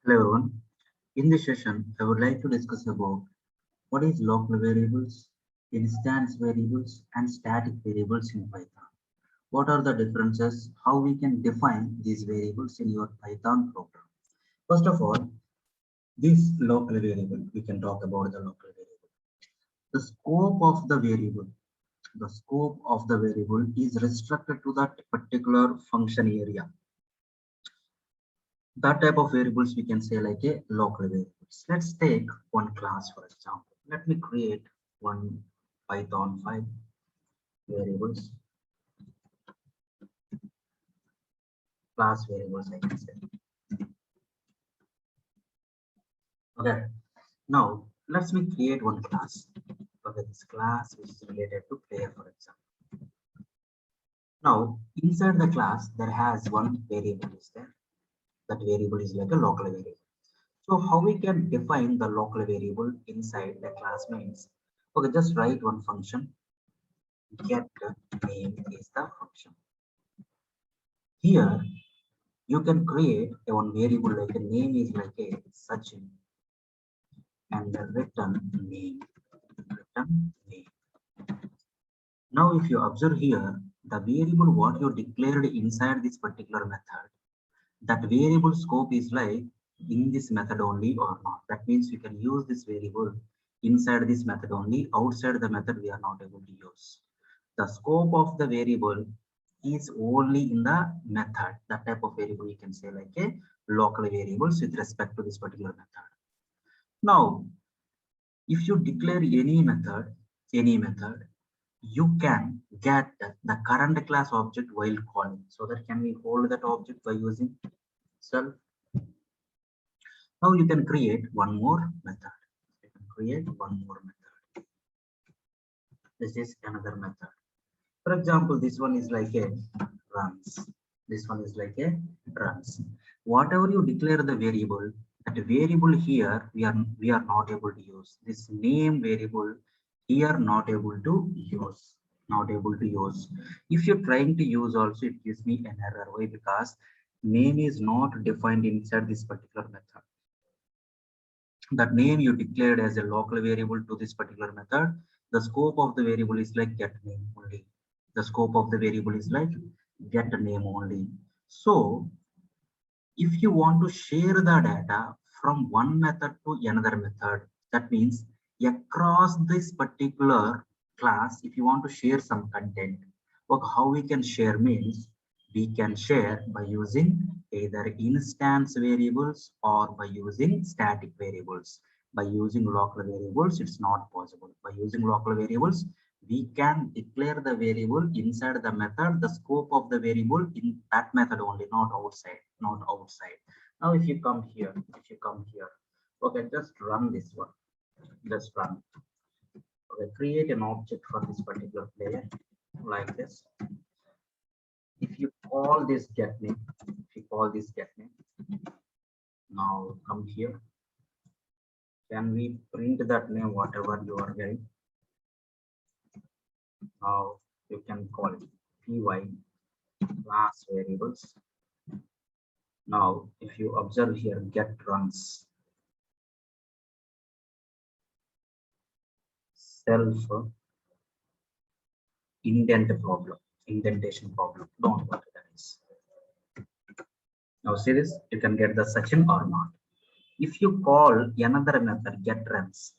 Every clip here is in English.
Hello everyone. In this session, I would like to discuss about what is local variables, instance variables, and static variables in Python. What are the differences? How we can define these variables in your Python program. First of all, this local variable, we can talk about the local variable. The scope of the variable, the scope of the variable is restricted to that particular function area. That type of variables we can say like a local variables. Let's take one class for example. Let me create one Python file variables, class variables I can say. Okay, now let's me create one class. Okay, this class is related to player for example. Now inside the class there has one variable is there. That variable is like a local variable. So how we can define the local variable inside the class means, okay, just write one function, get name is the function. Here you can create a one variable like a name is like a Sachin and the return name. Now if you observe here, the variable what you declared inside this particular method, that variable scope is like in this method only or not. That means we can use this variable inside this method only. Outside the method we are not able to use. The scope of the variable is only in the method. That type of variable you can say like a local variables with respect to this particular method. Now if you declare any method, you can get the current class object while calling. So that can we hold that object by using self. Now you can create one more method. You can create one more method. This is another method. For example, this one is like a runs. This one is like a runs. Whatever you declare the variable, that variable here we are not able to use. This name variable here not able to use. Not able to use. If you're trying to use also, it gives me an error. Why? Because name is not defined inside this particular method. That name you declared as a local variable to this particular method, the scope of the variable is like get name only. The scope of the variable is like get name only. So if you want to share the data from one method to another method, that means across this particular class, if you want to share some content, or how we can share means we can share by using either instance variables or by using static variables. By using local variables, it's not possible. By using local variables, we can declare the variable inside the method, the scope of the variable in that method only, not outside, not outside. Now, if you come here, okay, just run this one, just run. Okay, create an object for this particular player like this. If you call this get name, now come here. Can we print that name, whatever you are getting? Now you can call it py class variables. Now if you observe here, get runs self indentation problem. Don't know what that is. Now see this, you can get the Sachin or not. If you call another method get runs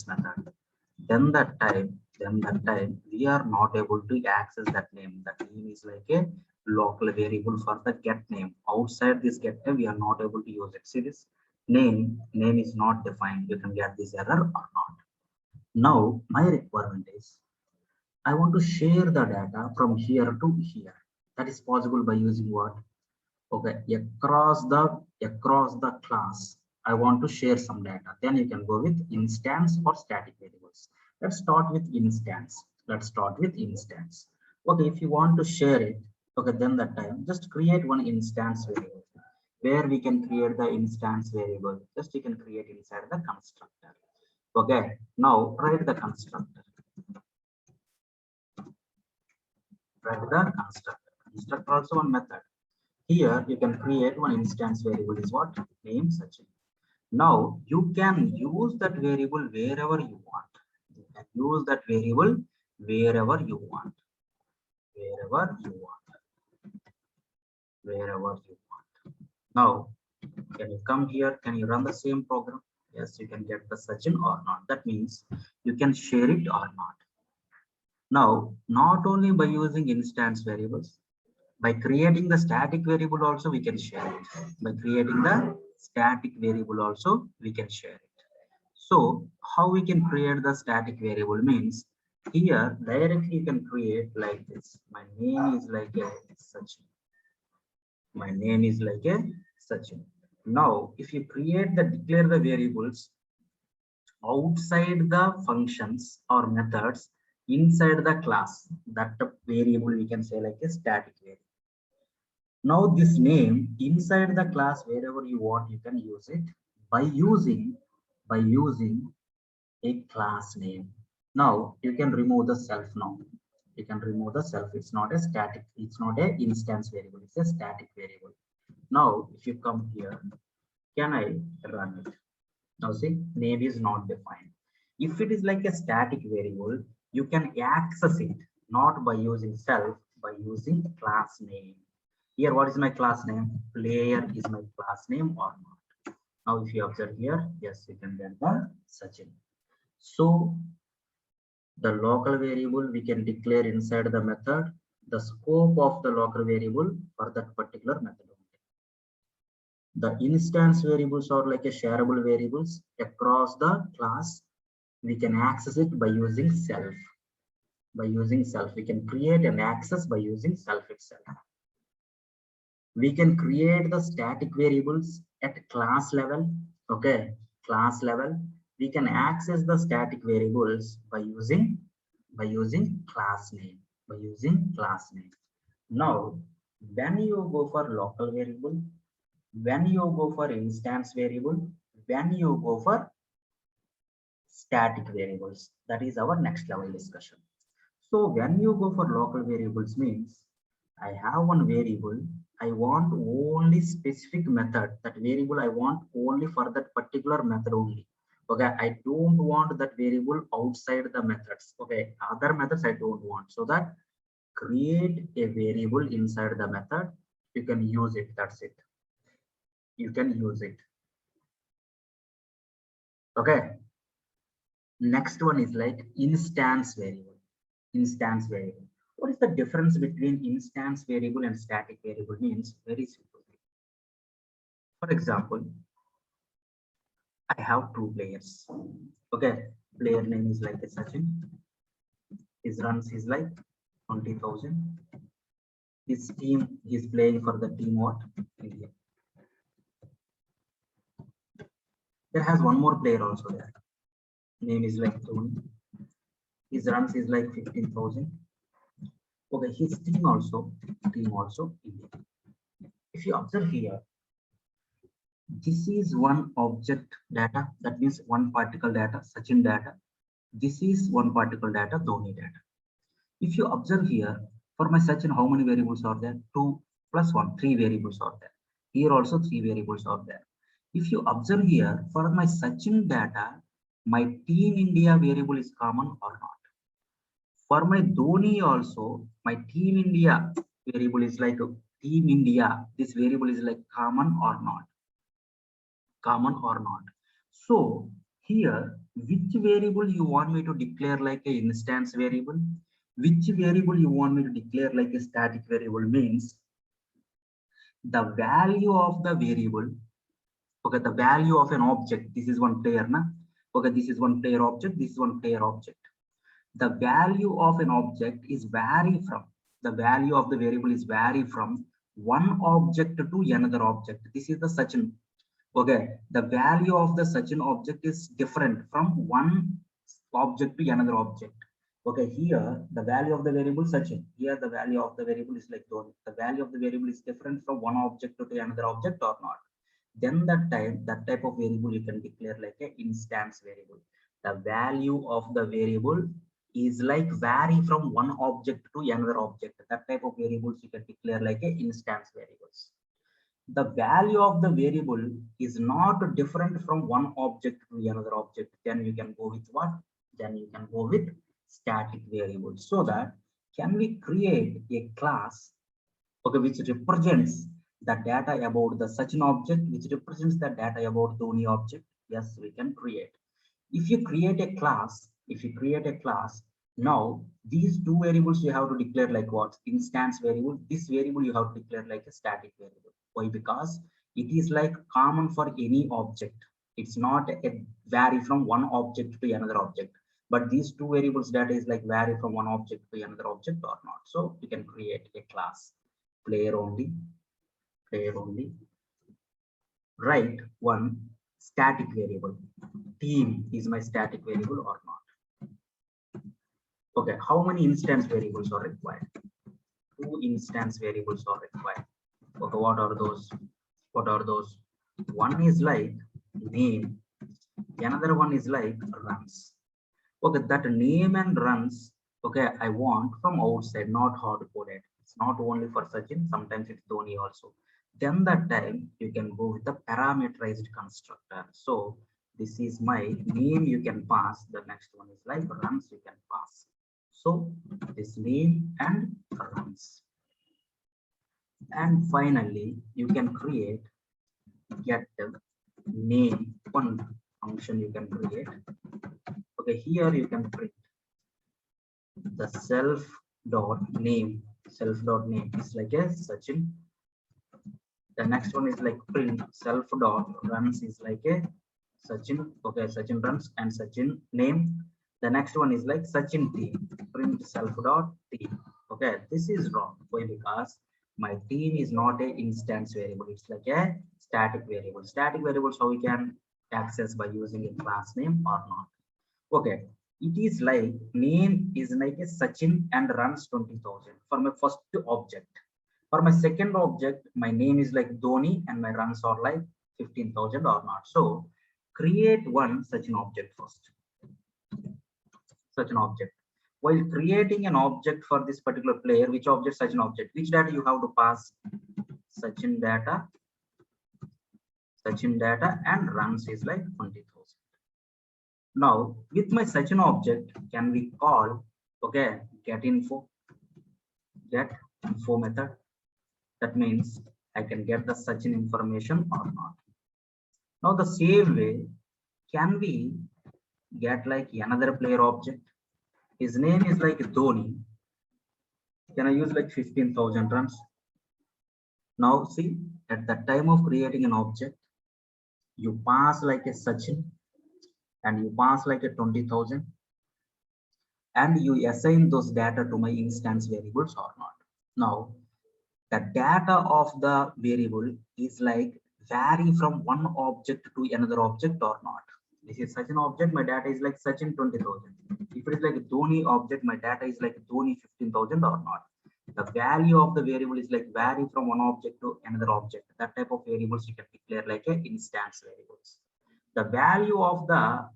method, then that time we are not able to access that name. That name is like a local variable for the get name. Outside this get name we are not able to use it. See this, name is not defined. You can get this error or not. Now my requirement is I want to share the data from here to here. That is possible by using what? Okay, across the class I want to share some data. Then you can go with instance or static variables. Let's start with instance. Okay, if you want to share it, okay, then that time just create one instance variable. Where we can create the instance variable, just you can create inside the constructor. Okay, now write the constructor. Constructor also one method. Here you can create one instance variable is what? Name Sachin. Now you can use that variable wherever you want. You can use that variable wherever you want. Wherever you want. Wherever you want. Now, can you come here? Can you run the same program? Yes, you can get the Sachin or not. That means you can share it or not. Now, not only by using instance variables, by creating the static variable also we can share it. By creating the static variable also we can share it. So how we can create the static variable means here directly you can create like this. My name is like a Sachin. My name is like a Sachin. Now if you create the declare the variables outside the functions or methods inside the class, that variable we can say like a static variable. Now this name inside the class wherever you want you can use it by using a class name. Now you can remove the self now. You can remove the self. It's not a static, it's not a instance variable, it's a static variable. Now if you come here, can I run it? Now see, name is not defined. If it is like a static variable, you can access it not by using self, by using class name. Here, what is my class name? Player is my class name or not? Now, if you observe here, yes, you can get the Sachin. So, the local variable we can declare inside the method the scope of the local variable for that particular method. The instance variables are like a shareable variables across the class. We can access it by using self. By using self, we can create an access by using self itself. We can create the static variables at class level. Okay, class level. We can access the static variables by using class name. By using class name. Now, when you go for local variable, when you go for instance variable, when you go for static variables, that is our next level discussion. So when you go for local variables means I have one variable, I want only specific method. That variable I want only for that particular method only. Okay, I don't want that variable outside the methods. Okay, other methods I don't want. So that create a variable inside the method. You can use it. That's it. You can use it. Okay. Next one is like instance variable. Instance variable. What is the difference between instance variable and static variable? Means very simple. For example, I have two players. Okay, player name is like a Sachin. His runs is like 20,000. His team is playing for the team what? India. There has one more player also there. Name is like Tony. His runs is like 15,000. Okay, his team also India. If you observe here, this is one object data, that means one particle data, Sachin data. This is one particle data, Dhoni data. If you observe here, for my Sachin, how many variables are there? 2 plus 1, 3 variables are there. Here also 3 variables are there. If you observe here, for my Sachin data, my team India variable is common or not? For my Dhoni also, my team India variable is like team India. This variable is like common or not? Common or not? So here, which variable you want me to declare like a instance variable? Which variable you want me to declare like a static variable means the value of the variable. Okay, the value of an object. This is one player, na? Okay, this is one player object. This is one player object. The value of an object is vary from the value of the variable is vary from one object to another object. This is the Sachin. Okay, the value of the Sachin object is different from one object to another object. Okay, here the value of the variable Sachin. Here the value of the variable is like Dhoni. The value of the variable is different from one object to another object or not. Then that type of variable you can declare like a instance variable. The value of the variable is like vary from one object to another object. That type of variables you can declare like a instance variables. The value of the variable is not different from one object to another object. Then you can go with what? Then you can go with static variables. So that can we create a class, okay, which represents the data about the such an object, which represents the data about the only object? Yes, we can create. If you create a class, now these two variables you have to declare like what? Instance variable. This variable you have to declare like a static variable. Why? Because it is like common for any object. It's not a vary from one object to another object. But these two variables data is like vary from one object to another object or not. So you can create a class player only, write one static variable. Team is my static variable or not. Okay, how many instance variables are required? Two instance variables are required. Okay, what are those? One is like name, another one is like runs. Okay, that name and runs, okay, I want from outside, not hard coded. It's not only for Sachin, sometimes it's Dhoni also. Then that time you can go with the parameterized constructor. So this is my name you can pass. The next one is like runs you can pass. So this name and runs. And finally, you can create get name, one function you can create. Okay, here you can print the self dot name is like a Sachin. The next one is like print self dot runs is like a Sachin. Okay, Sachin runs and Sachin name. The next one is like Sachin team, print self dot team. Okay, this is wrong. Why? Because my team is not a instance variable. It's like a static variable. Static variables how we can access by using a class name or not. Okay, it is like name is like a Sachin and runs 20,000 for my first object. For my second object, my name is like Dhoni and my runs are like 15,000 or not. So create one such an object first. Such an object. While creating an object for this particular player, which object, such an object, which data you have to pass? Sachin data and runs is like 20,000. Now with my such an object, can we call, okay, get info method. That means I can get the such an information or not. Now the same way, can we get like another player object? His name is like Dhoni. Can I use like 15,000 runs? Now see, at the time of creating an object, you pass like a Sachin and you pass like a 20,000 and you assign those data to my instance variables or not. Now the data of the variable is like vary from one object to another object or not. This is such an object, my data is like such in 20,000. If it is like a Dhoni object, my data is like Dhoni 15,000 or not. The value of the variable is like vary from one object to another object. That type of variables you can declare like a instance variables. The value of the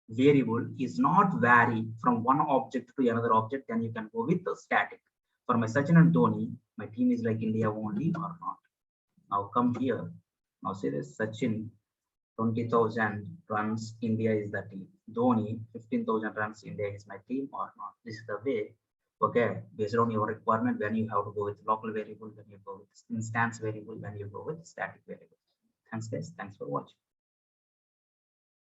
variable is not vary from one object to another object, then you can go with the static. For my Sachin and Dhoni, my team is like India only or not. Now come here. Now say this Sachin 20,000 runs, India is the team. Dhoni 15,000 runs, India is my team or not. This is the way. Okay, based on your requirement, when you have to go with local variable, when you go with instance variable, when you go with static variable. Thanks guys. Thanks for watching.